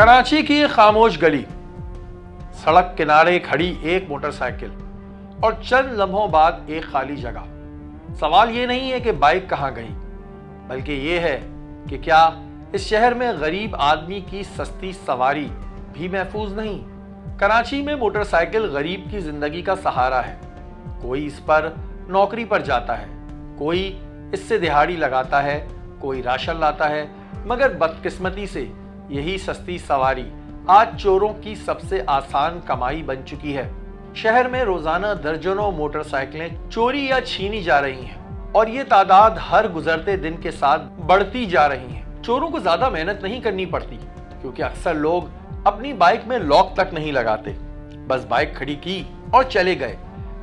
कराची की खामोश गली, सड़क किनारे खड़ी एक मोटरसाइकिल और चंद लम्हों बाद एक खाली जगह। सवाल ये नहीं है कि बाइक कहां गई, बल्कि ये है कि क्या इस शहर में गरीब आदमी की सस्ती सवारी भी महफूज नहीं। कराची में मोटरसाइकिल गरीब की जिंदगी का सहारा है। कोई इस पर नौकरी पर जाता है, कोई इससे दिहाड़ी लगाता है, कोई राशन लाता है, मगर बदकिस्मती से यही सस्ती सवारी आज चोरों की सबसे आसान कमाई बन चुकी है। शहर में रोजाना दर्जनों मोटरसाइकिलें चोरी या छीनी जा रही हैं और ये तादाद हर गुजरते दिन के साथ बढ़ती जा रही है। चोरों को ज्यादा मेहनत नहीं करनी पड़ती, क्योंकि अक्सर लोग अपनी बाइक में लॉक तक नहीं लगाते, बस बाइक खड़ी की और चले गए।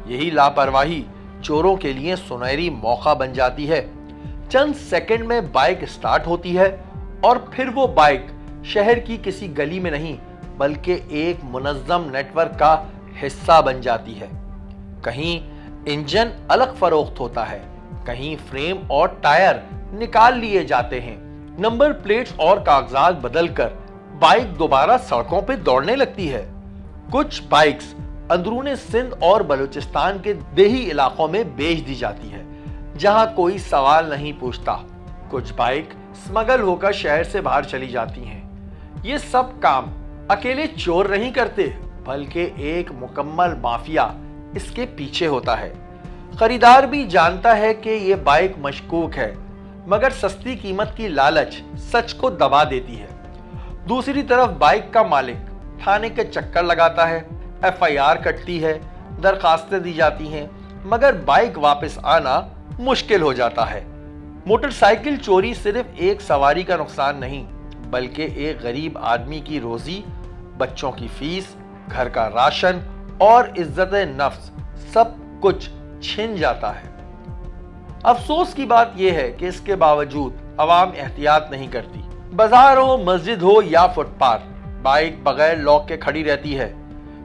यही लापरवाही चोरों के लिए सुनहरी मौका बन जाती है। चंद सेकंड में बाइक स्टार्ट होती है और फिर वो बाइक शहर की किसी गली में नहीं, बल्कि एक मुनज्जम नेटवर्क का हिस्सा बन जाती है। कहीं इंजन अलग फरोख्त होता है, कहीं फ्रेम और टायर निकाल लिए जाते हैं, नंबर प्लेट्स और कागजात बदलकर बाइक दोबारा सड़कों पर दौड़ने लगती है। कुछ बाइक्स अंदरूने सिंध और बलूचिस्तान के देही इलाकों में बेच दी जाती है, जहां कोई सवाल नहीं पूछता। कुछ बाइक स्मगल होकर शहर से बाहर चली जाती हैं। ये सब काम अकेले चोर नहीं करते, बल्कि एक मुकम्मल माफिया इसके पीछे होता है। खरीदार भी जानता है कि ये बाइक मशकूक है, मगर सस्ती कीमत की लालच सच को दबा देती है। दूसरी तरफ बाइक का मालिक थाने के चक्कर लगाता है, FIR कटती है, दरखास्तें दी जाती हैं, मगर बाइक वापस आना मुश्किल हो जाता है। मोटरसाइकिल चोरी सिर्फ एक सवारी का नुकसान नहीं, बल्कि एक गरीब आदमी की रोजी, बच्चों की फीस, घर का राशन और इज्जत नफ्स सब कुछ छिन जाता है। अफसोस की बात यह है कि इसके बावजूद अवाम एहतियात नहीं करती। बाजार हो, मस्जिद हो या फुटपाथ, बाइक बगैर लॉक के खड़ी रहती है।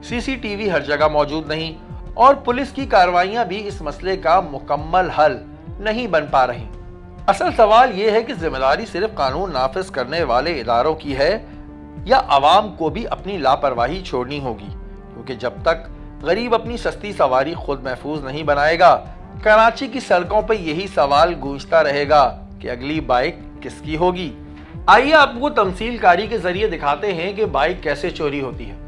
CCTV हर जगह मौजूद नहीं और पुलिस की कार्रवाइयां भी इस मसले का मुकम्मल हल नहीं बन पा रही। असल सवाल यह है कि जिम्मेदारी सिर्फ कानून नाफिज करने वाले इदारों की है या अवाम को भी अपनी लापरवाही छोड़नी होगी, क्योंकि जब तक गरीब अपनी सस्ती सवारी खुद महफूज नहीं बनाएगा, कराची की सड़कों पर यही सवाल गूंजता रहेगा कि अगली बाइक किसकी होगी। आइए आपको तमसीलकारी के जरिए दिखाते हैं कि बाइक कैसे चोरी होती है।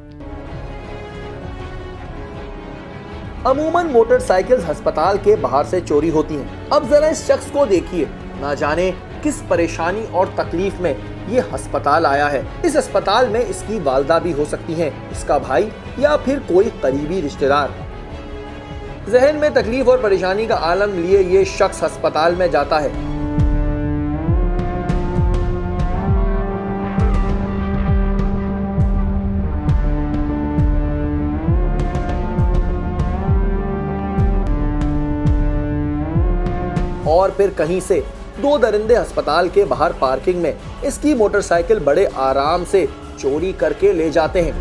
अमूमन मोटरसाइकिल्स अस्पताल के बाहर से चोरी होती हैं। अब जरा इस शख्स को देखिए, ना जाने किस परेशानी और तकलीफ में ये अस्पताल आया है। इस अस्पताल में इसकी वालदा भी हो सकती हैं, इसका भाई या फिर कोई करीबी रिश्तेदार। जहन में तकलीफ और परेशानी का आलम लिए ये शख्स अस्पताल में जाता है। और फिर कहीं से दो दरिंदे अस्पताल के बाहर पार्किंग में इसकी मोटरसाइकिल बड़े आराम से चोरी करके ले जाते हैं।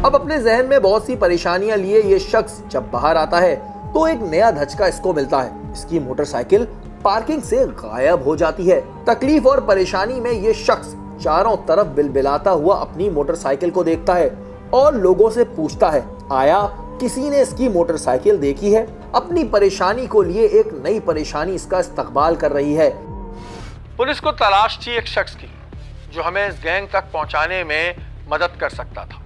अब अपने जहन में बहुत सी परेशानियां लिए ये शख्स जब बाहर आता है तो एक नया धचका इसको मिलता है। इसकी मोटरसाइकिल पार्किंग से गायब हो जाती है। तकलीफ और परेशानी में ये शख्स चारों तरफ बिलबिलाता हुआ अपनी मोटरसाइकिल को देखता है और लोगों से पूछता है, आया किसी ने इसकी मोटरसाइकिल देखी है? अपनी परेशानी को लिए एक नई परेशानी इसका इस्तकबाल कर रही है। पुलिस को तलाश थी एक शख्स की जो हमें इस गैंग तक पहुंचाने में मदद कर सकता था,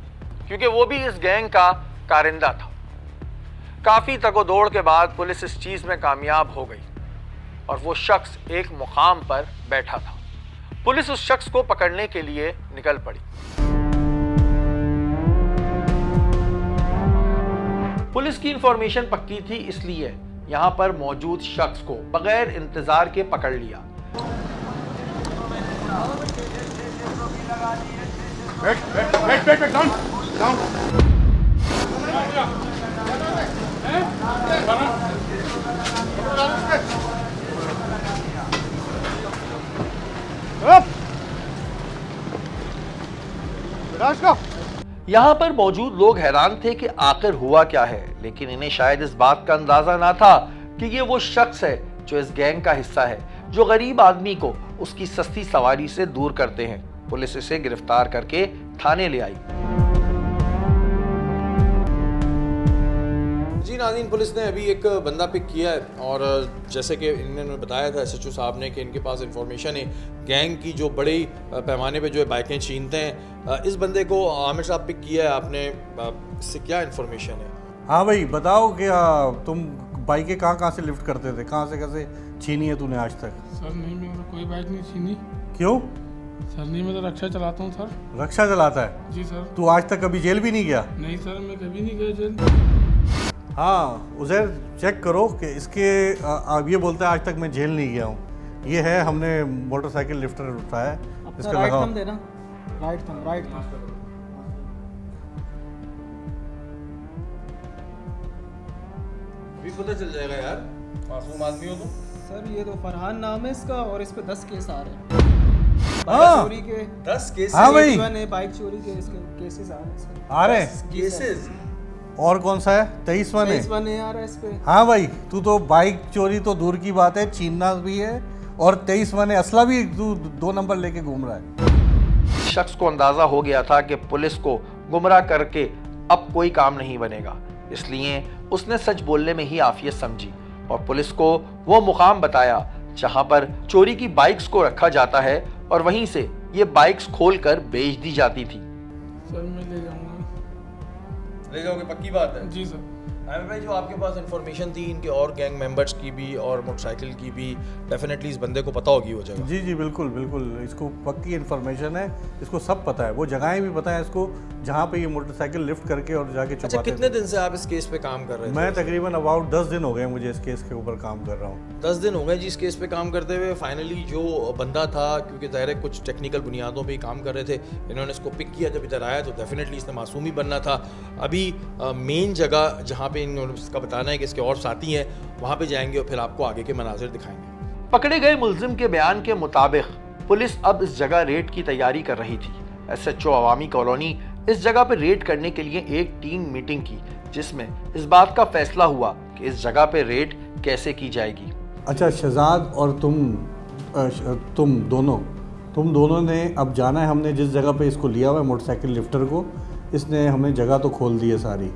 क्योंकि वो भी इस गैंग का कारिंदा था। काफी तगोदौड़ के बाद पुलिस इस चीज में कामयाब हो गई और वो शख्स एक मुकाम पर बैठा था। पुलिस उस शख्स को पकड़ने के लिए निकल पड़ी। पुलिस की इंफॉर्मेशन पक्की थी, इसलिए यहां पर मौजूद शख्स को बगैर इंतजार के पकड़ लिया। यहाँ पर मौजूद लोग हैरान थे कि आखिर हुआ क्या है, लेकिन इन्हें शायद इस बात का अंदाजा ना था कि ये वो शख्स है जो इस गैंग का हिस्सा है, जो गरीब आदमी को उसकी सस्ती सवारी से दूर करते हैं। पुलिस इसे गिरफ्तार करके थाने ले आई। जी नाज़रीन, पुलिस ने अभी एक बंदा पिक किया है और जैसे कि इन्होंने बताया था एसएचओ साहब ने कि इनके पास इंफॉर्मेशन है गैंग की जो बड़े पैमाने पे जो है बाइकें छीनते हैं। इस बंदे को आमिर साहब पिक किया है आपने, इससे क्या इंफॉर्मेशन है? हाँ भाई बताओ कि तुम बाइकें कहाँ से लिफ्ट करते थे, कहाँ से कैसे छीनी है तूने आज तक? सर नहीं, मैंने कोई बाइक नहीं छीनी। क्यों? सर नहीं, मैं तो रक्षा चलाता हूँ सर। रक्षा चलाता है? जी सर। तू आज तक कभी जेल भी नहीं गया? नहीं सर, मैं कभी नहीं गया जेल। हाँ उज़ैर, चेक करो कि इसके अब ये बोलता है आज तक मैं जेल नहीं गया हूँ। ये है, हमने मोटरसाइकिल लिफ्टर उठाया है, इसका राइट लगाओ। थंब देना, राइट थंब। अभी पता चल जाएगा यार, मासूम आदमी हो तुम। सर ये तो फरहान नाम है इसका और इस पे 10 केस आ रहे हैं। बाइक हाँ। चोरी के 10 केस हाँ भाई, बाइक चोरी के इसके केसेस आ रहे हैं सर। आ रहे हैं। केसेस। और कौन सा है? 23वां ने? 23वां ने आ रहा है इस पे। हाँ भाई, तू तो बाइक चोरी तो दूर की बात है, छीनना भी है, और 23वां ने असला भी तू 2 नंबर लेके घूम रहा है। शख्स को अंदाजा हो गया था कि पुलिस को गुमराह करके अब कोई काम नहीं बनेगा, इसलिए उसने सच बोलने में ही आफियत समझी और पुलिस को वो मुकाम बताया जहां पर चोरी की बाइक्स को रखा जाता है और वहीं से ये बाइक्स खोलकर बेच दी जाती थी। सर मैं ले जाऊँगा। ले जाओगे? पक्की बात है? जी सर। आमिर भाई, जो आपके पास इंफॉर्मेशन थी इनके और गैंग मेंबर्स की भी और मोटरसाइकिल की भी, डेफिनेटली इस बंदे को पता होगी वो जगह। जी जी बिल्कुल बिल्कुल, इसको पक्की इन्फॉर्मेशन है, इसको सब पता है, वो जगहें भी पता है इसको जहाँ पे ये मोटरसाइकिल लिफ्ट करके और जाके अच्छा, छुपाते कितने थे। दिन से आप इस केस पे काम कर रहे थे? मैं तकरीबन अबाउट 10 दिन हो गए मुझे इस केस के ऊपर काम कर रहा हूँ। 10 दिन हो गए जी इस केस पे काम करते हुए। फाइनली जो बंदा था, क्योंकि ज़ाहिर है कुछ टेक्निकल बुनियादों पे ही काम कर रहे थे, इन्होंने इसको पिक किया, जब इधर आया तो डेफिनेटली इसने मासूम ही बनना था। अभी मेन जगह जहाँ पे इन्होंने इसका बताना है कि इसके और साथी हैं, वहाँ पे जाएंगे और फिर आपको आगे के मनाजिर दिखाएंगे। पकड़े गए मुल्जिम के बयान के मुताबिक पुलिस अब इस जगह रेड की तैयारी कर रही थी। एसएचओ अवामी कॉलोनी इस जगह पर रेड करने के लिए एक टीम मीटिंग की, जिसमें इस बात का फैसला हुआ कि इस जगह पर रेड कैसे की जाएगी। अच्छा, शहजाद और तुम दोनों ने अब जाना है। हमने जिस जगह पे इसको लिया हुआ है मोटरसाइकिल लिफ्टर को, इसने हमें जगह तो खोल दी है सारी,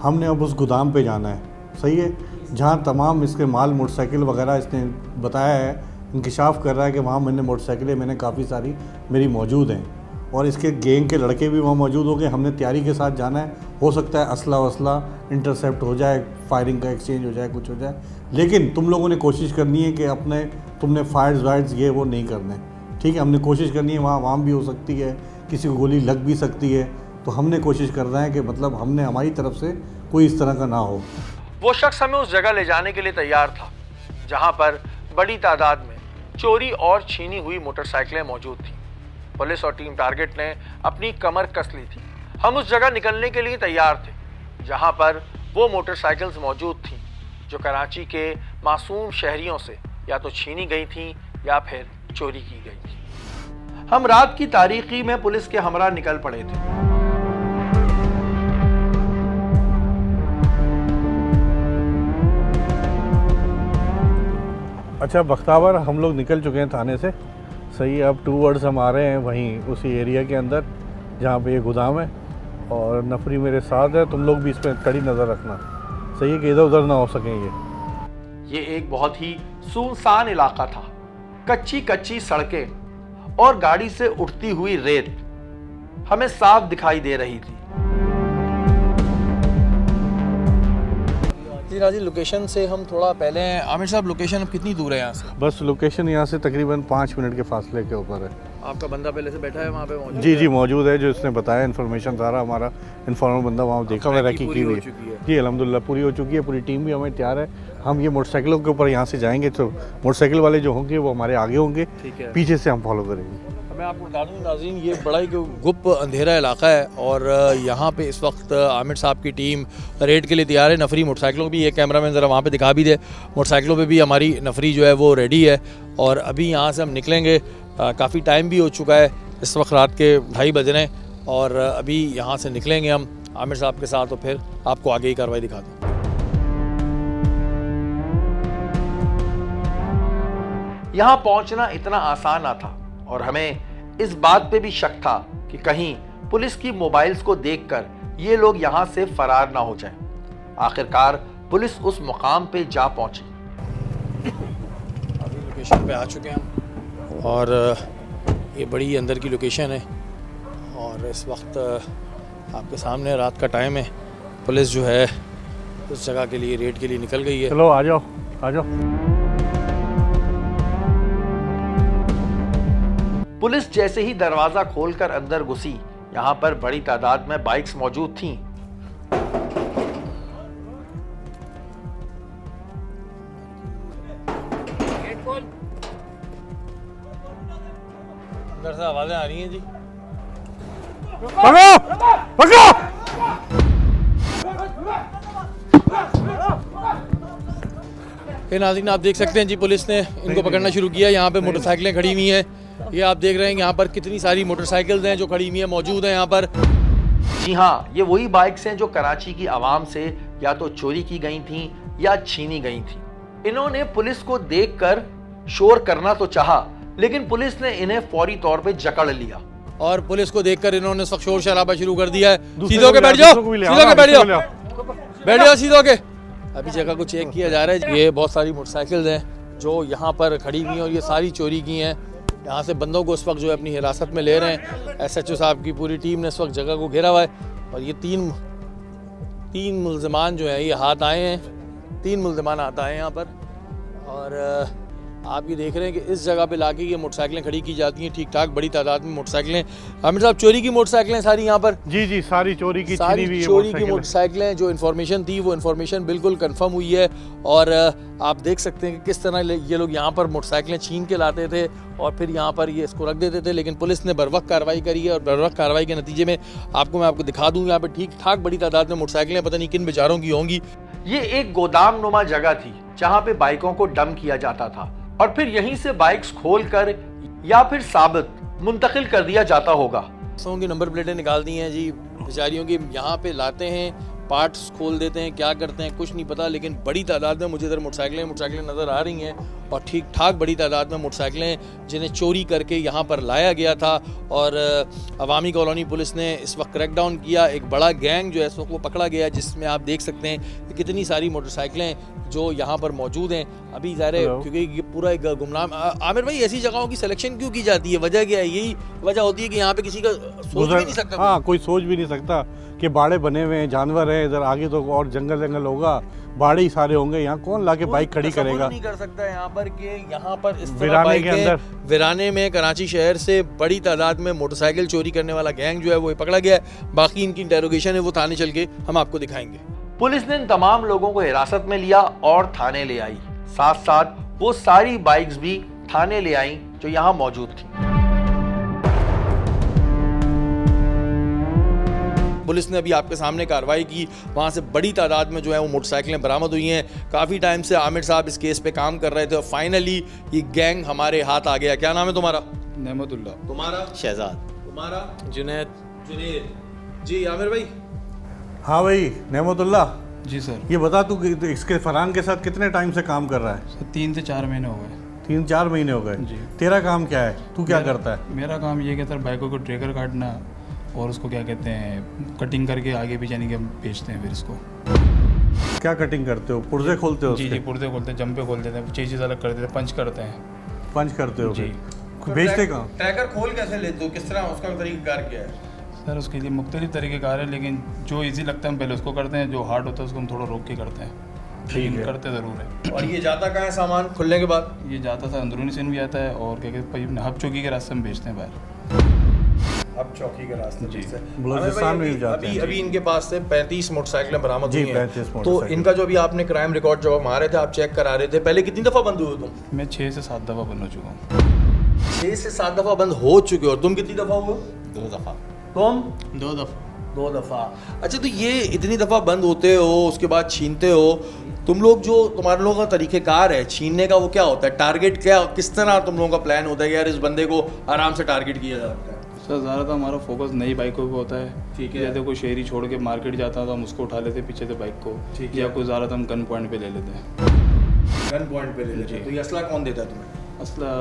हमने अब उस गोदाम पे जाना है, सही है, जहाँ तमाम इसके माल मोटरसाइकिल वगैरह इसने बताया है, इंकिशाफ कर रहा है कि वहाँ मैंने काफ़ी सारी मेरी मौजूद हैं और इसके गैंग के लड़के भी वहाँ मौजूद होंगे। हमने तैयारी के साथ जाना है, हो सकता है असला वसला इंटरसेप्ट हो जाए, फायरिंग का एक्सचेंज हो जाए, कुछ हो जाए, लेकिन तुम लोगों ने कोशिश करनी है कि तुमने फायर्स वायर्स ये वो नहीं करने, ठीक है। हमने कोशिश करनी है, वहाँ वाम भी हो सकती है, किसी को गोली लग भी सकती है, तो हमने कोशिश करना है कि मतलब हमने हमारी तरफ से कोई इस तरह का ना हो। वो शख्स हमें उस जगह ले जाने के लिए तैयार था जहां पर बड़ी तादाद में चोरी और छीनी हुई मोटरसाइकिलें मौजूद थीं। पुलिस और टीम टारगेट ने अपनी कमर कस ली थी। हम उस जगह निकलने के लिए तैयार थे जहां पर वो मोटरसाइकिल्स मौजूद थीं जो कराची के मासूम शहरियों से या तो छीनी गई थीं या फिर चोरी की गई थी। हम रात की तारीकी में पुलिस के हमरा निकल पड़े थे। अच्छा बख्तावर, हम लोग निकल चुके हैं थाने से, सही है। अब टूवर्ड्स हम आ रहे हैं वहीं उसी एरिया के अंदर जहाँ पे ये गोदाम है, और नफरी मेरे साथ है, तुम लोग भी इस पर कड़ी नज़र रखना, सही है, कि इधर उधर ना हो सकें। ये एक बहुत ही सुनसान इलाका था। कच्ची कच्ची सड़कें और गाड़ी से उठती हुई रेत हमें साफ दिखाई दे रही थी। राजी, लोकेशन से हम थोड़ा पहले हैं। आमिर साहब, लोकेशन अब कितनी दूर है यहाँ से? बस लोकेशन यहाँ से तकरीबन 5 मिनट के फासले के ऊपर है। आपका बंदा पहले से बैठा है वहाँ पे मौजूद? जी मौजूद है, जो इसने बताया इन्फॉर्मेशन सारा, हमारा इन्फॉर्मर बंदा वहाँ देखा हुआ रखी की हुई है। जी अल्हम्दुलिल्लाह पूरी हो चुकी है, पूरी टीम भी हमें तैयार है। हम ये मोटरसाइकिलों के ऊपर यहाँ से जाएंगे तो मोटरसाइकिल वाले जो होंगे वो हमारे आगे होंगे, पीछे से हम फॉलो करेंगे। मैं आपको बता दूँ नाज़रीन, ये बड़ा ही गुप्त अंधेरा इलाका है और यहाँ पे इस वक्त आमिर साहब की टीम रेड के लिए तैयार है। नफरी मोटरसाइकिलों भी, एक कैमरामैन ज़रा वहाँ पे दिखा भी दे, मोटरसाइकिलों पे भी हमारी नफरी जो है वो रेडी है और अभी यहाँ से हम निकलेंगे। काफ़ी टाइम भी हो चुका है, इस वक्त रात के 2:30 बज रहे हैं और अभी यहाँ से निकलेंगे हम आमिर साहब के साथ, तो फिर आपको आगे की कार्रवाई दिखाते हैं। यहां पहुंचना इतना आसान ना था और हमें इस बात पे भी शक था कि कहीं पुलिस की मोबाइल्स को देखकर ये लोग यहां से फरार ना हो जाएं। आखिरकार पुलिस उस मुकाम पे जा पहुंची। अभी लोकेशन पे आ चुके हैं हम और ये बड़ी अंदर की लोकेशन है और इस वक्त आपके सामने रात का टाइम है। पुलिस जो है उस जगह के लिए रेड के लिए निकल गई है। चलो आ जाओ आ जाओ। पुलिस जैसे ही दरवाजा खोलकर अंदर घुसी, यहां पर बड़ी तादाद में बाइक्स मौजूद थीं। अंदर से आवाजें आ रही हैं जी। पकड़ो पकड़ो। नाज़रीन आप देख सकते हैं जी, पुलिस ने इनको पकड़ना शुरू किया। यहाँ पे मोटरसाइकिलें खड़ी हुई हैं, ये आप देख रहे हैं यहाँ पर कितनी सारी मोटरसाइकिल्स हैं जो खड़ी हुई हैं, मौजूद हैं यहाँ पर। जी हाँ, ये वही बाइक्स हैं जो कराची की आवाम से या तो चोरी की गई थीं या छीनी गई थीं। इन्होंने पुलिस को देखकर शोर करना तो चाहा, लेकिन पुलिस ने इन्हें फौरी तौर पे जकड़ लिया और पुलिस को देखकर इन्होंने सख्त शोर शराबा शुरू कर दिया है। दूसरे सीधो को के ले आओ, बैठ जाओ, दूसरे को भी ले आओ, सीधो के बैठ जाओ, दूसरे बैठ जाओ सीधो के। अभी जगह को चेक किया जा रहा है। ये बहुत सारी मोटरसाइकिल्स हैं जो यहाँ पर खड़ी हुई हैं और ये सारी चोरी की हैं। यहाँ से बंदों को इस वक्त जो है अपनी हिरासत में ले रहे हैं। SHO साहब की पूरी टीम ने इस वक्त जगह को घेरा हुआ है और ये तीन मुल्ज़िमान जो हैं ये हाथ आए हैं। 3 मुल्ज़िमान हाथ आए हैं यहाँ पर और आप ये देख रहे हैं कि इस जगह पे लाके ये मोटरसाइकिलें खड़ी की जाती हैं ठीक ठाक, बड़ी तादाद में मोटरसाइकिलें। आमिर साहब, चोरी की मोटरसाइकिलें सारी यहाँ पर? जी जी, सारी चोरी की सारी छीनी हुई चोरी की मोटरसाइकिलें। जो इन्फॉर्मेशन थी वो इन्फॉर्मेशन बिल्कुल कंफर्म हुई है और आप देख सकते हैं कि किस तरह ये लोग यहाँ पर मोटरसाइकिलें छीन के लाते थे और फिर यहाँ पर ये इसको रख देते थे। लेकिन पुलिस ने बरवक्त कार्रवाई करी है और बरवक्त कार्रवाई के नतीजे में मैं आपको दिखा दूँ, यहाँ पर ठीक ठाक बड़ी तादाद में मोटरसाइकिलें पता नहीं किन बेचारों की होंगी। ये एक गोदाम नुमा जगह थी जहां पे बाइकों को डंप किया जाता था और फिर यहीं से बाइक्स खोलकर या फिर साबित मुंतकिल कर दिया जाता होगा। सौ की नंबर प्लेटें निकाल दी हैं जी बेचारियों की। यहाँ पे लाते हैं, पार्ट्स खोल देते हैं, क्या करते हैं कुछ नहीं पता, लेकिन बड़ी तादाद में मुझे इधर मोटरसाइकिलें नज़र आ रही हैं और ठीक ठाक बड़ी तादाद में मोटरसाइकिलें जिन्हें चोरी करके यहाँ पर लाया गया था। और अवामी कॉलोनी पुलिस ने इस वक्त क्रैकडाउन किया। एक बड़ा गैंग जो है इस वक्त वो पकड़ा गया, जिसमें आप देख सकते हैं कि कितनी सारी मोटरसाइकिलें जो यहाँ पर मौजूद हैं। अभी ज़ाहिर है क्योंकि ये पूरा एक गुमनाम। आमिर भाई, ऐसी जगहों की सिलेक्शन क्यों की जाती है? वजह क्या है? यही वजह होती है कि यहाँ पे किसी का सोच भी नहीं सकता। हाँ, कोई सोच भी नहीं सकता कि बाड़े बने हुए हैं, जानवर हैं इधर, आगे तो और जंगल होगा, बाड़े ही सारे होंगे। यहाँ कौन लाके बाइक खड़ी करेगा? नहीं कर सकता यहाँ पर कि यहाँ पर इस तरह वीराने के अंदर, वीराने में कराची शहर से बड़ी तादाद में मोटरसाइकिल चोरी करने वाला गैंग जो है वो पकड़ा गया है। बाकी इनकी इंटेरोगेशन है वो थाने चल के हम आपको दिखाएंगे। पुलिस ने इन तमाम लोगों को हिरासत में लिया और थाने ले आई। साथ साथ वो सारी बाइक्स भी थाने ले आई जो यहाँ मौजूद थी। पुलिस ने अभी आपके सामने कार्रवाई की, वहाँ से बड़ी तादाद में जो है वो मोटरसाइकिलें बरामद हुई हैं। काफ़ी टाइम से आमिर साहब इस केस पे काम कर रहे थे और फाइनली ये गैंग हमारे हाथ आ गया। क्या नाम है तुम्हारा? नेमतुल्ला। तुम्हारा? शहजाद। तुम्हारा? जुनैद। जी आमिर भाई। हाँ भाई नेमतुल्ला, जी सर। ये बता तू इसके फरहान के साथ कितने टाइम से काम कर रहा है? सर 3 से 4 महीने हो गए। 3-4 महीने हो गए। जी। तेरा काम क्या है? तू क्या करता है? मेरा काम ये है सर, बाइकों को ट्रेकर काटना और उसको क्या कहते हैं कटिंग करके आगे भी जाने के बेचते हैं। फिर इसको क्या कटिंग करते हो? पुर्जे खोलते हो? जी जी, पुर्जे खोलते हैं, जंपे खोल देते हैं, चीज़ अलग कर देते हैं, पंच करते हैं। पंच करते हो? जी। बेचते कहाँ? ट्रैकर खोल कैसे लेते हो? किस तरह उसका तरीक़ाकार क्या है? सर उसके लिए मुख्तलिफ तरीक़ेकार है, लेकिन जो इजी लगता है हम पहले उसको करते हैं, जो हार्ड होता है उसको हम थोड़ा रोक के करते हैं। लेकिन है। करते ज़रूर है। और ये जाता कहाँ है सामान खुलने के बाद? ये जाता था अंदरूनी से भी आता है और क्या कहते हैं हब चौकी के रास्ते में बेचते हैं बाहर। अब चौकी के रास्ते जी। से बलूचिस्तान में भी जाते हैं। अभी इनके पास से 35 मोटरसाइकिलें बरामद जी, हुई हैं। 35 तो मोटरसाइकिल। इनका जो अभी आपने क्राइम रिकॉर्ड जो मारे थे, आप चेक करा रहे थे, पहले कितनी दफ़ा बंद हुए हो तुम? मैं 6 से 7 दफ़ा बंद हो चुका हूँ। 6 से 7 दफ़ा बंद हो चुके हो। और तुम कितनी दफ़ा हुए? 2 दफ़ा। तुम? 2 दफ़ा। 2 दफ़ा। अच्छा, तो ये इतनी दफ़ा बंद होते हो, उसके बाद छीनते हो, तुम लोग जो तुम्हारे लोगों का तरीक़ेकार है छीनने का, वो क्या होता है? टारगेट क्या, किस तरह तुम लोगों का प्लान होता है कि यार इस बंदे को आराम से टारगेट किया जा सकता है? सर ज़्यादातर हमारा फोकस नई बाइकों पे होता है। ठीक है। जैसे कोई शहरी छोड़ के मार्केट जाता है तो हम उसको उठा लेते हैं पीछे से बाइक को। ठीक या है। कोई ज़्यादातर हम गन पॉइंट पे ले लेते हैं। गन पॉइंट पे ले लेते हैं। तो ये असला कौन देता है तुम्हें? असला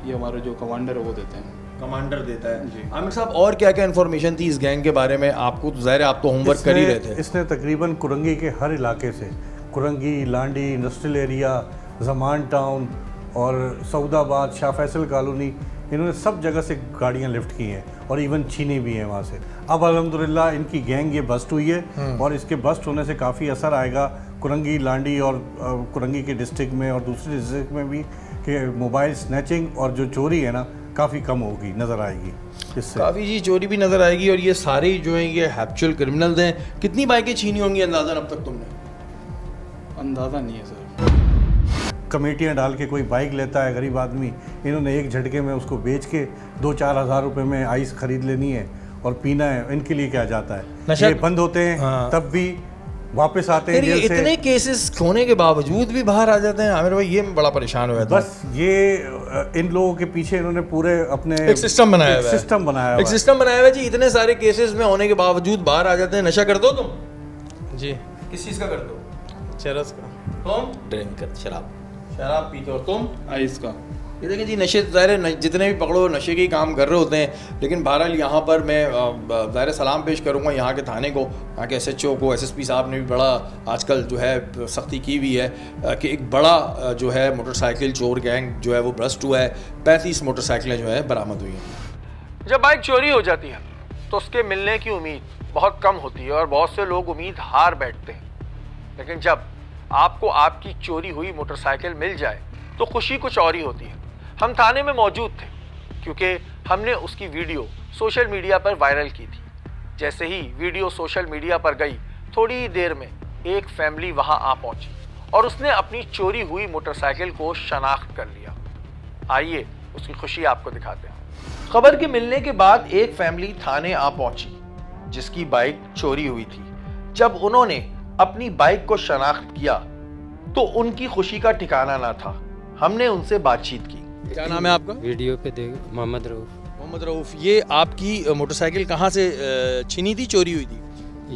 ये हमारे जो कमांडर है वो देते हैं। कमांडर देता है। जी। आमिर साहब, और क्या क्या इन्फॉर्मेशन थी इस गैंग के बारे में? आपको तो ज़ाहिर है आप तो होमवर्क कर ही रहे थे। इसने तकरीबन कुरंगी के हर इलाके से, Korangi, Landhi, industrial area, Zaman town और सऊदाबाद, शाह फैसल कॉलोनी, इन्होंने सब जगह से गाड़ियां लिफ्ट की हैं और इवन छीनी भी हैं वहाँ से। अब अल्हम्दुलिल्लाह इनकी गैंग ये बस्ट हुई है और इसके बस्ट होने से काफ़ी असर आएगा कुरंगी, लांडी और कुरंगी के डिस्ट्रिक्ट में और दूसरे डिस्ट्रिक्ट में भी, कि मोबाइल स्नैचिंग और जो चोरी है ना काफ़ी कम होगी, नज़र आएगी इससे। काफ़ी जी चोरी भी नज़र आएगी। और ये सारे ही जो हैं ये हैप्चुअल क्रिमिनल्स हैं। कितनी बाइकें छीनी होंगी अंदाज़न अब तक तुमने? अंदाज़ा नहीं है सर। कमेटियाँ डाल के कोई बाइक लेता है गरीब आदमी, इन्होंने एक झटके में उसको बेच के 2-4 हज़ार रुपये में आइस खरीद लेनी है और पीना है। इनके लिए क्या जाता है, नशा- ये बंद होते हैं हाँ। तब भी वापस आते हैं फिर ये जेल से। इतने केसेस होने के बावजूद भी बाहर आ जाते हैं। आमिर भाई, ये बड़ा परेशान हुआ था। बस ये इन लोगों के पीछे इन्होंने पूरे अपने एक सिस्टम बनाया हुआ है। सिस्टम बनाया एक हुआ है। सिस्टम बनाया हुआ है जी। इतने सारे केसेस में होने के बावजूद बाहर आ जाते हैं। नशा करते हो तुम? जी किस चीज़ का करते हो? चरस का तुम ड्रिंक कर शराब। शराब पीते हो? तुम? आइस का। ये देखें जी, नशे ज़ाहिर है जितने भी पकड़ो नशे के ही काम कर रहे होते हैं। लेकिन बहरहाल यहाँ पर मैं ज़ाहिर सलाम पेश करूँगा यहाँ के थाने को, यहाँ के SHO को। SSP साहब ने भी बड़ा आजकल जो है सख्ती की हुई है कि एक बड़ा जो है मोटरसाइकिल चोर गैंग जो है वो ब्रस्ट हुआ है। 35 मोटरसाइकिलें जो है बरामद हुई हैं। जब बाइक चोरी हो जाती है तो उसके मिलने की उम्मीद बहुत कम होती है और बहुत से लोग उम्मीद हार बैठते हैं। लेकिन जब आपको आपकी चोरी हुई मोटरसाइकिल मिल जाए तो खुशी कुछ और ही होती है। हम थाने में मौजूद थे क्योंकि हमने उसकी वीडियो सोशल मीडिया पर वायरल की थी। जैसे ही वीडियो सोशल मीडिया पर गई, थोड़ी ही देर में एक फैमिली वहां आ पहुंची और उसने अपनी चोरी हुई मोटरसाइकिल को शनाख्त कर लिया। आइए उसकी खुशी आपको दिखाते हैं। खबर के मिलने के बाद एक फैमिली थाने आ पहुंची जिसकी बाइक चोरी हुई थी। जब उन्होंने अपनी बाइक को शनाख्त किया तो उनकी खुशी का ठिकाना ना था। हमने उनसे बातचीत की। क्या नाम है आपका? वीडियो पे देख मोहम्मद रऊफ। मोहम्मद रऊफ, ये आपकी मोटरसाइकिल कहाँ से छीनी थी, चोरी हुई थी?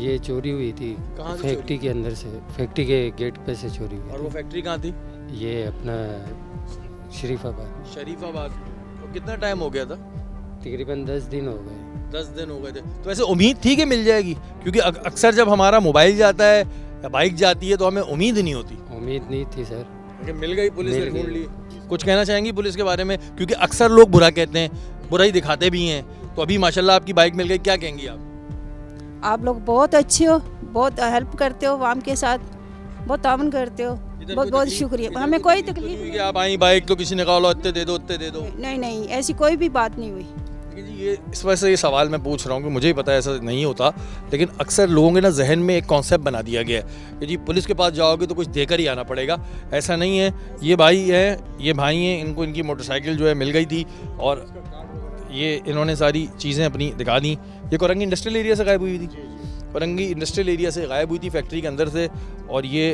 ये चोरी हुई थी कहाँ से फैक्ट्री के अंदर से, फैक्ट्री के गेट पे से चोरी और हुई वो फैक्ट्री कहाँ थी? थी। ये अपना शरीफाबाद। शरीफाबाद। तो कितना टाइम हो गया था? तकरीबन 10 दिन हो गए। 10 दिन हो गए थे। तो ऐसे उम्मीद थी कि मिल जाएगी? क्योंकि अक्सर जब हमारा मोबाइल जाता है या बाइक जाती है तो हमें उम्मीद नहीं होती। उम्मीद नहीं थी सर। लेकिन मिल गई, पुलिस ने मिल ढूंढ गई। ली। कुछ कहना चाहेंगी पुलिस के बारे में? क्योंकि अक्सर लोग बुरा कहते हैं, बुरा ही दिखाते भी हैं। तो अभी माशाल्लाह आपकी बाइक मिल गई, क्या कहेंगी आप? आप लोग बहुत अच्छे हो, बहुत हेल्प करते हो आवाम के साथ, बहुत तावन करते हो, बहुत बहुत शुक्रिया। हमें कोई तकलीफ कि आप आई बाइक तो किसी ने कहा लो इतने दे दो, इतने दे दो। नहीं नहीं, ऐसी कोई भी बात नहीं हुई। लेकिन जी ये इस वजह से ये सवाल मैं पूछ रहा हूँ कि मुझे ही पता है ऐसा नहीं होता, लेकिन अक्सर लोगों के ना जहन में एक कॉन्सेप्ट बना दिया गया है कि जी पुलिस के पास जाओगे तो कुछ देकर ही आना पड़ेगा। ऐसा नहीं है। ये भाई हैं, ये भाई हैं, इनको इनकी मोटरसाइकिल जो है मिल गई थी और ये इन्होंने सारी चीज़ें अपनी दिखा दी। ये कोरंगी इंडस्ट्रियल एरिया से गायब हुई थी। कोरंगी इंडस्ट्रियल एरिया से गायब हुई थी फैक्ट्री के अंदर से। और ये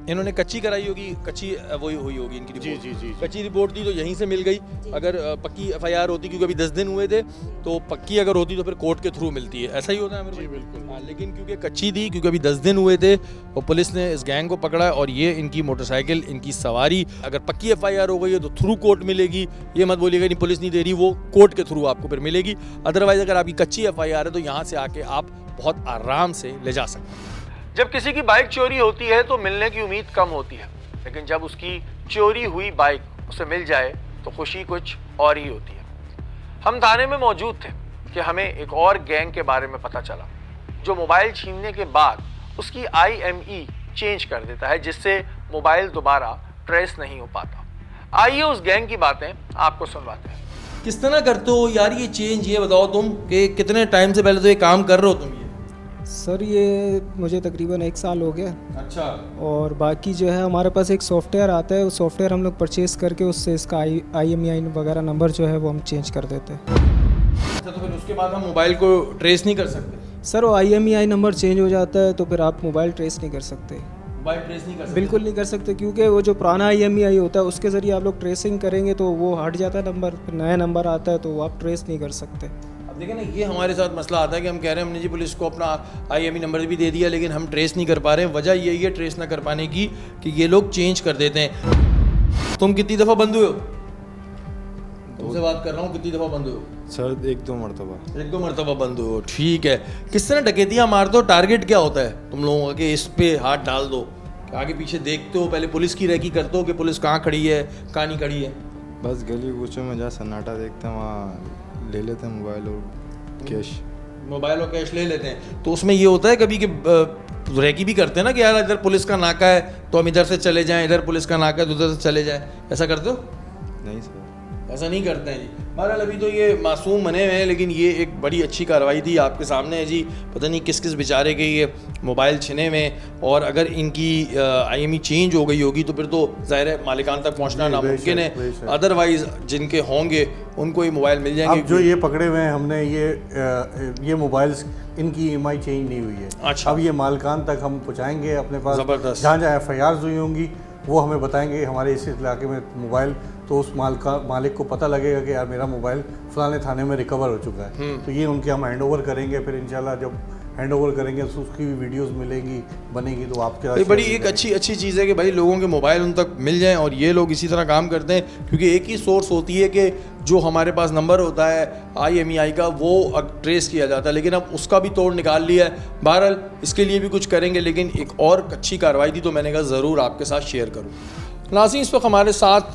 इन्होंने कच्ची कराई होगी, कच्ची वही हुई होगी इनकी रिपोर्ट। जी। कच्ची रिपोर्ट थी तो यहीं से मिल गई। अगर पक्की FIR होती, क्योंकि अभी 10 दिन हुए थे, तो पक्की अगर होती तो फिर कोर्ट के थ्रू मिलती है। ऐसा ही होता है मेरे भाई? बिल्कुल। हाँ, लेकिन क्योंकि कच्ची थी, क्योंकि अभी 10 दिन हुए थे, और पुलिस ने इस गैंग को पकड़ा और ये इनकी मोटरसाइकिल, इनकी सवारी अगर पक्की FIR हो गई है तो थ्रू कोर्ट मिलेगी। ये मत बोलिएगा नहीं पुलिस नहीं दे रही, वो कोर्ट के थ्रू आपको फिर मिलेगी। अदरवाइज़ अगर आपकी कच्ची FIR है तो यहाँ से आके आप बहुत आराम से ले जा सकते हैं। जब किसी की बाइक चोरी होती है तो मिलने की उम्मीद कम होती है, लेकिन जब उसकी चोरी हुई बाइक उसे मिल जाए तो खुशी कुछ और ही होती है। हम थाने में मौजूद थे कि हमें एक और गैंग के बारे में पता चला जो मोबाइल छीनने के बाद उसकी IME चेंज कर देता है, जिससे मोबाइल दोबारा ट्रेस नहीं हो पाता। आइए उस गैंग की बातें आपको सुनवाते हैं। किस तरह करते हो यार ये चेंज? ये बताओ तुम कि कितने टाइम से पहले तो ये काम कर रहे हो तुम? ये सर ये मुझे तकरीबन 1 साल हो गया। अच्छा। और बाकी जो है हमारे पास एक सॉफ्टवेयर आता है, उस सॉफ्टवेयर हम लोग परचेज करके उससे इसका IMEI वगैरह नंबर जो है वो हम चेंज कर देते हैं। अच्छा, तो फिर उसके बाद हम मोबाइल को ट्रेस नहीं कर सकते? सर वो IMEI नंबर चेंज हो जाता है तो फिर आप मोबाइल ट्रेस नहीं कर सकते। मोबाइल ट्रेस नहीं कर सकते? बिल्कुल नहीं कर सकते, क्योंकि वो जो पुराना IMEI होता है उसके ज़रिए आप लोग ट्रेसिंग करेंगे तो वो हट जाता है नंबर, फिर नया नंबर आता है तो वो आप ट्रेस नहीं कर सकते। अब देखिए ना, ये हमारे साथ मसला आता है कि हम कह रहे हैं हमने जी पुलिस को अपना IMEI नंबर भी दे दिया लेकिन हम ट्रेस नहीं कर पा रहे हैं। वजह यही है ट्रेस ना कर पाने की कि ये लोग चेंज कर देते हैं। तुम कितनी दफ़ा बंद हुए हो? तुमसे बात कर रहा हूँ, कितनी दफ़ा बंद हुए हो? सर एक दो मरतबा बंद हो। ठीक है, किस तरह डकैतियाँ मारते हो? टारगेट क्या होता है तुम लोगों का कि इस पे हाथ डाल दो? आगे पीछे देखते हो, पहले पुलिस की रेकी करते हो कि पुलिस कहाँ खड़ी है कहाँ नहीं खड़ी है? बस गली कूचों में जहाँ सन्नाटा देखते हैं वहाँ ले लेते हैं मोबाइल और कैश। मोबाइल और कैश ले लेते हैं। तो उसमें ये होता है कभी कि रेकी भी करते हैं ना कि यार इधर पुलिस का नाका है तो हम इधर से चले जाएं, इधर पुलिस का नाका है तो उधर से चले जाएं, ऐसा करते हो? नहीं सर, ऐसा नहीं करते हैं जी। बहरहाल अभी तो ये मासूम बने हुए हैं, लेकिन ये एक बड़ी अच्छी कार्रवाई थी। आपके सामने है जी, पता नहीं किस किस बेचारे के ये मोबाइल छिने में, और अगर इनकी IMEI चेंज हो गई होगी तो फिर तो ज़ाहिर है मालिकान तक पहुंचना नामुमकिन है। अदरवाइज़ जिनके होंगे उनको ये मोबाइल मिल जाएंगे। अब जो ये पकड़े हुए हैं हमने, ये मोबाइल्स इनकी EMI चेंज नहीं हुई है। अच्छा। अब ये मालिकान तक हम पहुँचाएँगे अपने पास। ज़बरदस्त। जहाँ जहाँ FIRs हुई होंगी वो हमें बताएंगे हमारे इस इलाके में मोबाइल, तो उस मालिक को पता लगेगा कि यार मेरा मोबाइल फलाने थाने में रिकवर हो चुका है। तो ये उनके हम हैंड ओवर करेंगे। फिर इंशाल्लाह जब हैंड ओवर करेंगे तो उसकी भी वीडियोस मिलेंगी, बनेगी, तो आपके भाई बड़ी एक अच्छी चीज़ है कि भाई लोगों के मोबाइल उन तक मिल जाएं, और ये लोग इसी तरह काम करते हैं क्योंकि एक ही सोर्स होती है कि जो हमारे पास नंबर होता है IMEI का वो ट्रेस किया जाता है, लेकिन अब उसका भी तोड़ निकाल लिया है। बहरहाल इसके लिए भी कुछ करेंगे, लेकिन एक और अच्छी कार्रवाई थी तो मैंने कहा ज़रूर आपके साथ शेयर करूँ। नाज़रीन, इस वक्त हमारे साथ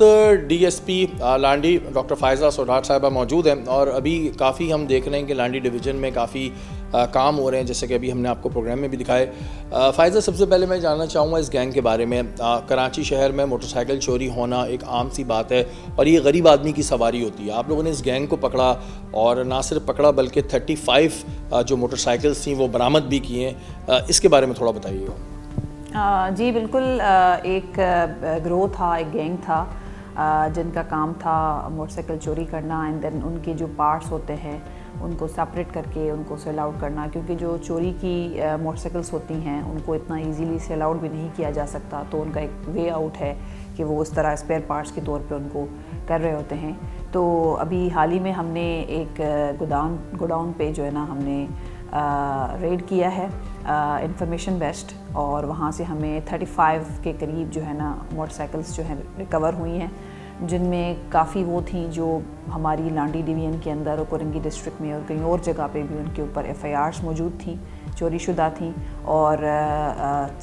DSP लांडी डॉक्टर फ़ायज़ा सोडार साहिबा मौजूद हैं, और अभी काफ़ी हम देख रहे हैं कि लांडी डिवीज़न में काफ़ी काम हो रहे हैं, जैसे कि अभी हमने आपको प्रोग्राम में भी दिखाए। फ़ायज़ा, सबसे पहले मैं जानना चाहूँगा इस गैंग के बारे में। कराची शहर में मोटरसाइकिल चोरी होना एक आम सी बात है और ये गरीब आदमी की सवारी होती है। आप लोगों ने इस गैंग को पकड़ा, और ना सिर्फ पकड़ा बल्कि 35 जो मोटरसाइकिल्स थी वो बरामद भी किए हैं। इसके बारे में थोड़ा बताइएगा। जी बिल्कुल, एक ग्रोह था, एक गैंग था जिनका काम था मोटरसाइकिल चोरी करना, एंड देन उनके जो पार्ट्स होते हैं उनको सेपरेट करके उनको सेल आउट करना, क्योंकि जो चोरी की मोटरसाइकिल्स होती हैं उनको इतना इजीली सेल आउट भी नहीं किया जा सकता। तो उनका एक वे आउट है कि वो उस तरह स्पेयर पार्ट्स के तौर पे उनको कर रहे होते हैं। तो अभी हाल ही में हमने एक गोडाउन पे जो है ना हमने रेड किया है इंफॉर्मेशन बेस्ड, और वहाँ से हमें 35 के करीब जो है ना मोटरसाइकिल्स जो हैं रिकवर हुई हैं, जिनमें काफ़ी वो थी जो हमारी लांडी डिवीज़न के अंदर और कोरंगी डिस्ट्रिक्ट में और कहीं और जगह पे भी उनके ऊपर FIRs मौजूद थी, चोरी शुदा थी, और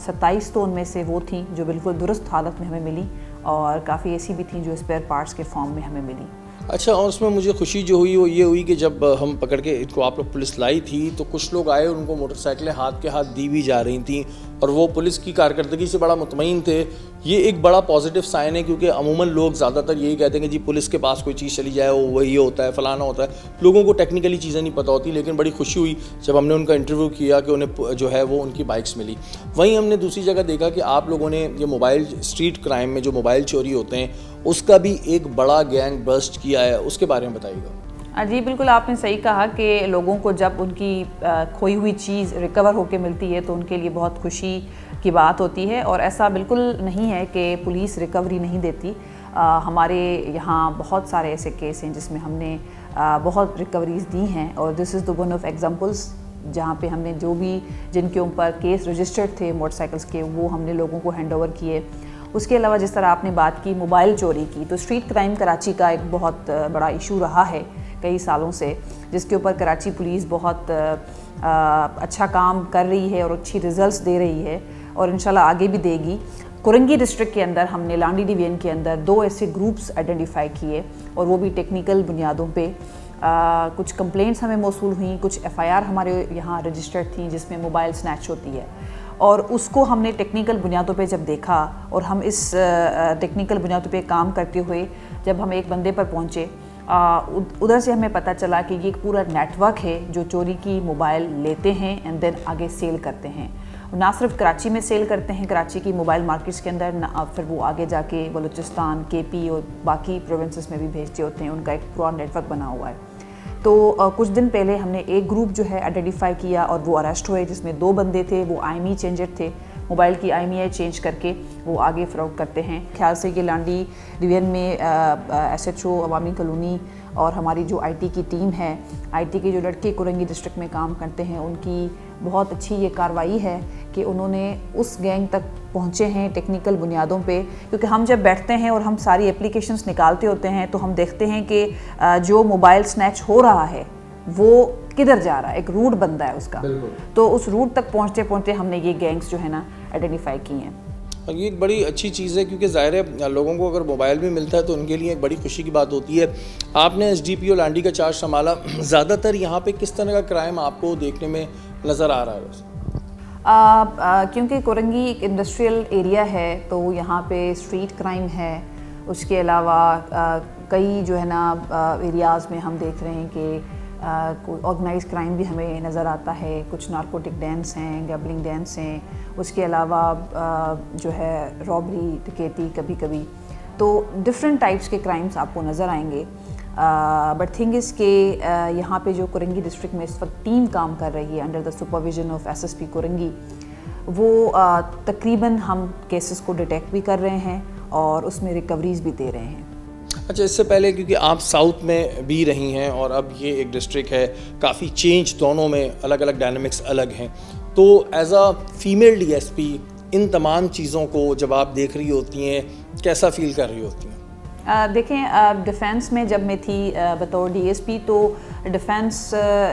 27 तो उनमें से वो थी जो बिल्कुल दुरुस्त हालत में हमें मिली, और काफ़ी ऐसी भी थी जो स्पेयर पार्ट्स के फॉर्म में हमें मिली। अच्छा, और उसमें मुझे खुशी जो हुई वो ये हुई कि जब हम पकड़ के इनको आप लोग पुलिस लाई थी तो कुछ लोग आए, उनको मोटरसाइकिलें हाथ के हाथ दी भी जा रही थी और वो पुलिस की कारकर्दगी से बड़ा मुतमईन थे। ये एक बड़ा पॉजिटिव साइन है, क्योंकि अमूमन लोग ज़्यादातर यही कहते हैं कि जी पुलिस के पास कोई चीज़ चली जाए वो वही होता है, फ़लाना होता है, लोगों को टेक्निकली चीज़ें नहीं पता होती। लेकिन बड़ी खुशी हुई जब हमने उनका इंटरव्यू किया कि उन्हें जो है वो उनकी बाइक्स मिली। वहीं हमने दूसरी जगह देखा कि आप लोगों ने ये मोबाइल स्ट्रीट क्राइम में जो मोबाइल चोरी होते हैं उसका भी एक बड़ा गैंग बस्ट किया है, उसके बारे में बताइएगा। जी बिल्कुल, आपने सही कहा कि लोगों को जब उनकी खोई हुई चीज़ रिकवर होकर मिलती है तो उनके लिए बहुत खुशी की बात होती है, और ऐसा बिल्कुल नहीं है कि पुलिस रिकवरी नहीं देती। हमारे यहाँ बहुत सारे ऐसे केस हैं जिसमें हमने बहुत रिकवरीज दी हैं, और this is the one of examples जहाँ पे हमने जो भी जिनके ऊपर केस रजिस्टर्ड थे मोटरसाइकिल्स के वो हमने लोगों को हैंड ओवर किए। उसके अलावा जिस तरह आपने बात की मोबाइल चोरी की, तो स्ट्रीट क्राइम कराची का एक बहुत बड़ा इशू रहा है कई सालों से, जिसके ऊपर कराची पुलिस बहुत अच्छा काम कर रही है और अच्छी रिजल्ट्स दे रही है, और इंशाल्लाह आगे भी देगी। कोरंगी डिस्ट्रिक्ट के अंदर हमने लांडी डिवीजन के अंदर 2 ऐसे ग्रुप्स आइडेंटिफाई किए, और वो भी टेक्निकल बुनियादों पे। कुछ कंप्लेंट्स हमें मौसूल हुई, कुछ FIR हमारे यहाँ रजिस्टर्ड थी जिसमें मोबाइल स्नैच होती है, और उसको हमने टेक्निकल बुनियादों पे जब देखा, और हम इस टेक्निकल बुनियादों पे काम करते हुए जब हम एक बंदे पर पहुँचे, उधर से हमें पता चला कि ये एक पूरा नेटवर्क है जो चोरी की मोबाइल लेते हैं एंड देन आगे सेल करते हैं। ना सिर्फ कराची में सेल करते हैं, कराची की मोबाइल मार्केट्स के अंदर, फिर वो आगे जाके बलूचिस्तान, KP और बाकी प्रोविंसेस में भी भेजते होते हैं। उनका एक पूरा नेटवर्क बना हुआ है। तो कुछ दिन पहले हमने एक ग्रुप जो है आइडेंटिफाई किया और वो अरेस्ट हुए, जिसमें 2 बंदे थे, वो IMEI चेंजर थे। मोबाइल की IMEI चेंज करके वो आगे फ़रोग करते हैं। ख्याल से कि लांडी डिवीज़न में SHO अवामी कॉलोनी और हमारी जो IT की टीम है, IT के जो लड़के कोरंगी डिस्ट्रिक्ट में काम करते हैं, उनकी बहुत अच्छी ये कार्रवाई है कि उन्होंने उस गैंग तक पहुँचे हैं टेक्निकल बुनियादों पे। क्योंकि हम जब बैठते हैं और हम सारी एप्लीकेशंस निकालते होते हैं तो हम देखते हैं कि जो मोबाइल स्नैच हो रहा है वो किधर जा रहा है, एक रूट बनता है उसका। तो उस रूट तक पहुँचते पहुँचते हमने ये गैंग्स जो है ना आइडेंटिफाई की हैं। और ये एक बड़ी अच्छी चीज़ है क्योंकि ज़ाहिर है लोगों को अगर मोबाइल भी मिलता है तो उनके लिए एक बड़ी खुशी की बात होती है। आपने SDPO लांडी का चार्ज संभाला, ज़्यादातर यहाँ पे किस तरह का क्राइम आपको देखने में नज़र आ रहा है? क्योंकि कोरंगी एक इंडस्ट्रियल एरिया है तो यहाँ पे स्ट्रीट क्राइम है, उसके अलावा कई जो है ना एरियाज़ में हम देख रहे हैं कि ऑर्गेनाइज क्राइम भी हमें नज़र आता है। कुछ नारकोटिक डेंस हैं, गैबलिंग डेंस हैं, उसके अलावा जो है रॉबरी, डकैती कभी कभी, तो डिफरेंट टाइप्स के क्राइम्स आपको नज़र आएंगे। बट थिंग इज़ के यहाँ पे जो कोरंगी डिस्ट्रिक्ट में इस वक्त टीम काम कर रही है under the supervision of SSP Korangi, वो तकरीबन हम केसेस को डिटेक्ट भी कर रहे हैं और उसमें रिकवरीज भी दे रहे हैं। अच्छा, इससे पहले क्योंकि आप साउथ में भी रही हैं और अब ये एक डिस्ट्रिक्ट है, काफ़ी चेंज दोनों में अलग अलग डायनामिक्स अलग हैं, तो एज अ फीमेल DSP इन तमाम चीज़ों को जब आप देख रही होती हैं कैसा फील कर रही होती हैं? देखें, डिफेंस में जब मैं थी बतौर DSP तो डिफेंस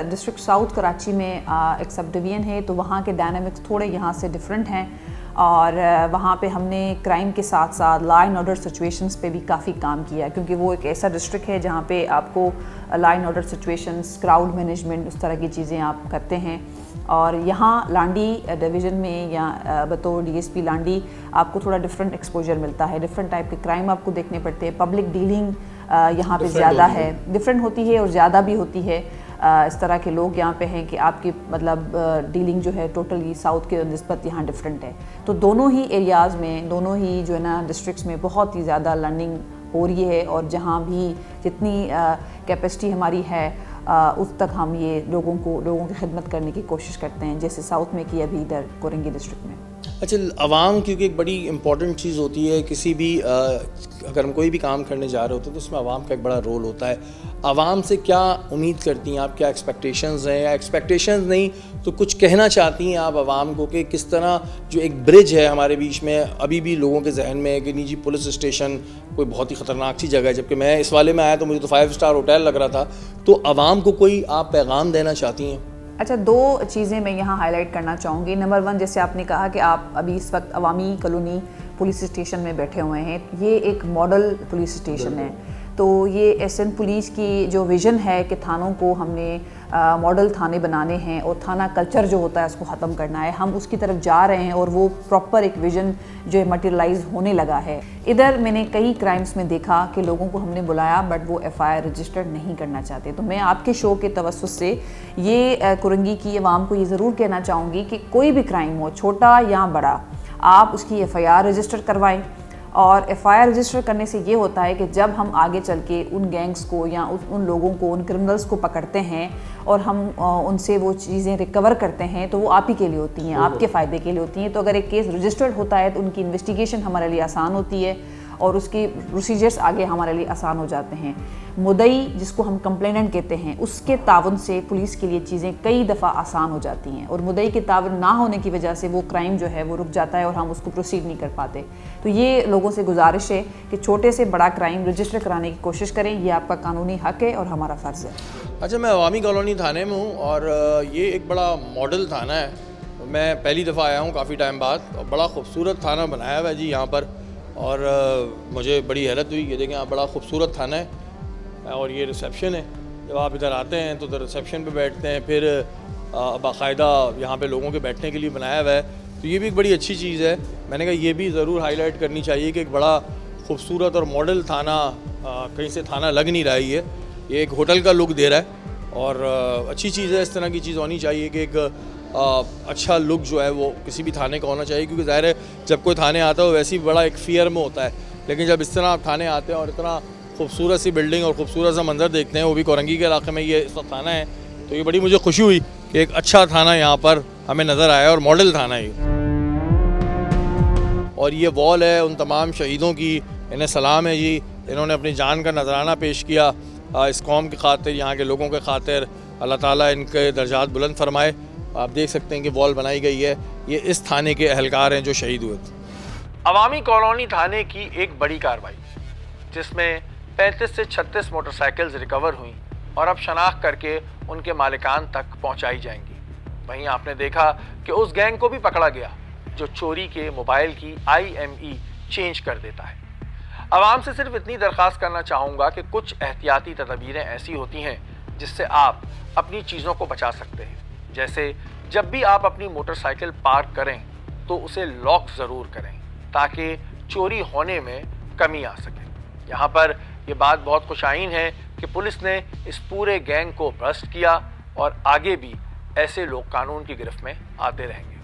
डिस्ट्रिक्ट साउथ कराची में एक सब डिवीज़न है, तो वहाँ के डायनामिक्स थोड़े यहाँ से डिफरेंट हैं और वहाँ पे हमने क्राइम के साथ साथ लॉ एंड ऑर्डर सिचुएशंस पे भी काफ़ी काम किया, क्योंकि वो एक ऐसा डिस्ट्रिक्ट है जहाँ पे आपको law and order situations, crowd management, उस तरह की चीज़ें आप करते हैं। और यहाँ लांडी डिवीज़न में या बतौर DSP लांडी आपको थोड़ा डिफरेंट एक्सपोजर मिलता है, डिफरेंट टाइप के क्राइम आपको देखने पड़ते हैं। पब्लिक डीलिंग यहाँ पे ज़्यादा है, डिफरेंट होती है और ज़्यादा भी होती है। इस तरह के लोग यहाँ पे हैं कि आपकी मतलब डीलिंग जो है टोटली साउथ के निस्बत यहाँ डिफरेंट है। तो दोनों ही एरियाज़ में, दोनों ही जो है ना डिस्ट्रिक्ट्स में बहुत ही ज़्यादा लर्निंग हो रही है और जहाँ भी जितनी कैपेसिटी हमारी है उस तक हम ये लोगों की खिदमत करने की कोशिश करते हैं, जैसे साउथ में की अभी इधर कोरंगी डिस्ट्रिक्ट में। अच्छा, आवाम क्योंकि एक बड़ी इंपॉर्टेंट चीज़ होती है, किसी भी अगर हम कोई भी काम करने जा रहे होते हैं तो उसमें आवाम का एक बड़ा रोल होता है। आवाम से क्या उम्मीद करती हैं आप, क्या एक्सपेक्टेशंस हैं, या एक्सपेक्टेशंस नहीं तो कुछ कहना चाहती हैं आप आवाम को कि किस तरह जो एक ब्रिज है हमारे बीच में अभी भी लोगों के जहन में है कि निजी पुलिस स्टेशन कोई बहुत ही ख़तरनाक सी जगह है, जबकि मैं इस वाले में आया तो मुझे तो 5 स्टार होटल लग रहा था। तो आवाम को कोई आप पैगाम देना चाहती हैं? अच्छा, दो चीज़ें मैं यहाँ हाईलाइट करना चाहूँगी। नंबर 1, जैसे आपने कहा कि आप अभी इस वक्त अवामी कॉलोनी पुलिस स्टेशन में बैठे हुए हैं, ये एक मॉडल पुलिस स्टेशन है। तो ये SN पुलिस की जो विज़न है कि थानों को हमने मॉडल थाने बनाने हैं और थाना कल्चर जो होता है उसको ख़त्म करना है, हम उसकी तरफ जा रहे हैं और वो प्रॉपर एक विज़न जो है मटेरियलाइज होने लगा है। इधर मैंने कई क्राइम्स में देखा कि लोगों को हमने बुलाया बट वो FIR रजिस्टर्ड नहीं करना चाहते। तो मैं आपके शो के तवज्जुह से ये कोरंगी की आवाम को ये ज़रूर कहना चाहूँगी कि कोई भी क्राइम हो, छोटा या बड़ा, आप उसकी FIR रजिस्टर करवाएं। और FIR रजिस्टर करने से ये होता है कि जब हम आगे चल के उन गैंग्स को या उन लोगों को, उन क्रिमिनल्स को पकड़ते हैं और हम उनसे वो चीज़ें रिकवर करते हैं तो वो आप ही के लिए होती हैं, आपके फ़ायदे के लिए होती हैं। तो अगर एक केस रजिस्टर्ड होता है तो उनकी इन्वेस्टिगेशन हमारे लिए आसान होती है और उसके प्रोसीजर्स आगे हमारे लिए आसान हो जाते हैं। मुद्दई जिसको हम कंप्लेनेंट कहते हैं, उसके तावन से पुलिस के लिए चीज़ें कई दफ़ा आसान हो जाती हैं और मुद्दई के तावन ना होने की वजह से वो क्राइम जो है वो रुक जाता है और हम उसको प्रोसीड नहीं कर पाते। तो ये लोगों से गुजारिश है कि छोटे से बड़ा क्राइम रजिस्टर कराने की कोशिश करें, ये आपका कानूनी हक है और हमारा फ़र्ज़ है। अच्छा, मैं अवामी कॉलोनी थाने में हूँ और ये एक बड़ा मॉडल थाना है। मैं पहली दफ़ा आया हूँ काफ़ी टाइम बाद और बड़ा खूबसूरत थाना बनाया हुआ है जी यहाँ पर, और मुझे बड़ी हैरत हुई। ये देखें आप, बड़ा खूबसूरत थाना है और ये रिसेप्शन है। जब आप इधर आते हैं तो इधर रिसेप्शन पे बैठते हैं, फिर बाकायदा यहाँ पे लोगों के बैठने के लिए बनाया हुआ है। तो ये भी एक बड़ी अच्छी चीज़ है। मैंने कहा ये भी ज़रूर हाईलाइट करनी चाहिए कि एक बड़ा खूबसूरत और मॉडल थाना कहीं से थाना लग नहीं रहा है। ये एक होटल का लुक दे रहा है और अच्छी चीज़ है। इस तरह की चीज़ होनी चाहिए कि एक अच्छा लुक जो है वो किसी भी थाने का होना चाहिए, क्योंकि ज़ाहिर है जब कोई थाने आता है वैसे ही बड़ा एक फ़ियर में होता है, लेकिन जब इस तरह आप थाने आते हैं और इतना खूबसूरत सी बिल्डिंग और खूबसूरत सा मंजर देखते हैं, वो भी कोरंगी के इलाके में ये इस वक्त थाना है, तो ये बड़ी मुझे खुशी हुई कि एक अच्छा थाना यहाँ पर हमें नज़र आया और मॉडल थाना है। और ये वॉल है उन तमाम शहीदों की, इन्हें सलाम है जी। इन्होंने अपनी जान का नजराना पेश किया इस कौम की खातिर, यहाँ के लोगों के खातिर। अल्लाह ताला इनके दर्जात बुलंद फरमाए। आप देख सकते हैं कि वॉल बनाई गई है, ये इस थाने के अहलकार हैं जो शहीद हुए थे। अवामी कॉलोनी थाने की एक बड़ी कार्रवाई, जिसमें 35 से 36 मोटरसाइकिल्स रिकवर हुई और अब शनाख्त करके उनके मालिकान तक पहुंचाई जाएंगी। वहीं आपने देखा कि उस गैंग को भी पकड़ा गया जो चोरी के मोबाइल की IME चेंज कर देता है। अवाम से सिर्फ इतनी दरख्वास्त करना चाहूँगा कि कुछ एहतियाती तदबीरें ऐसी होती हैं जिससे आप अपनी चीज़ों को बचा सकते हैं। जैसे जब भी आप अपनी मोटरसाइकिल पार्क करें तो उसे लॉक ज़रूर करें ताकि चोरी होने में कमी आ सके। यहाँ पर यह बात बहुत खुशाइन है कि पुलिस ने इस पूरे गैंग को बस्ट किया और आगे भी ऐसे लोग कानून की गिरफ्त में आते रहेंगे।